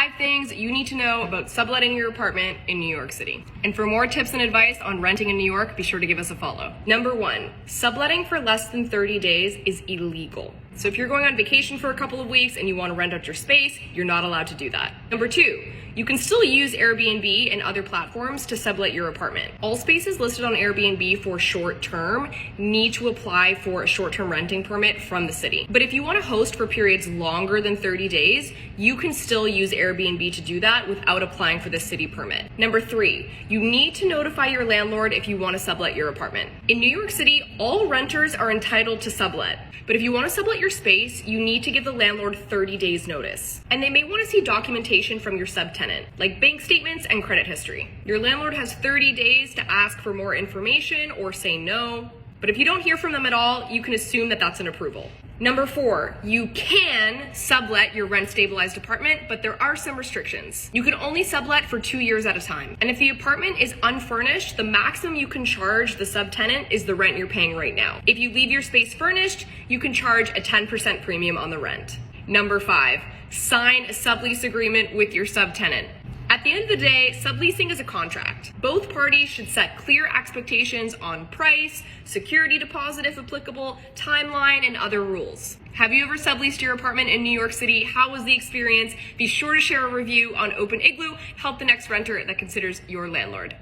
5 things you need to know about subletting your apartment in New York City. And for more tips and advice on renting in New York, be sure to give us a follow. Number 1, subletting for less than 30 days is illegal. So if you're going on vacation for a couple of weeks and you want to rent out your space, you're not allowed to do that. Number 2, you can still use Airbnb and other platforms to sublet your apartment. All spaces listed on Airbnb for short term need to apply for a short-term renting permit from the city. But if you want to host for periods longer than 30 days, you can still use Airbnb to do that without applying for the city permit. Number 3, you need to notify your landlord if you want to sublet your apartment. In New York City, all renters are entitled to sublet. But if you want to sublet your space, you need to give the landlord 30 days notice. And they may want to see documentation from your subtenant, like bank statements and credit history. Your landlord has 30 days to ask for more information or say no. But if you don't hear from them at all, you can assume that that's an approval. Number 4, you can sublet your rent-stabilized apartment, but there are some restrictions. You can only sublet for 2 years at a time. And if the apartment is unfurnished, the maximum you can charge the subtenant is the rent you're paying right now. If you leave your space furnished, you can charge a 10% premium on the rent. Number 5, sign a sublease agreement with your subtenant. At the end of the day, subleasing is a contract. Both parties should set clear expectations on price, security deposit if applicable, timeline, and other rules. Have you ever subleased your apartment in New York City? How was the experience? Be sure to share a review on Open Igloo. Help the next renter that considers your landlord.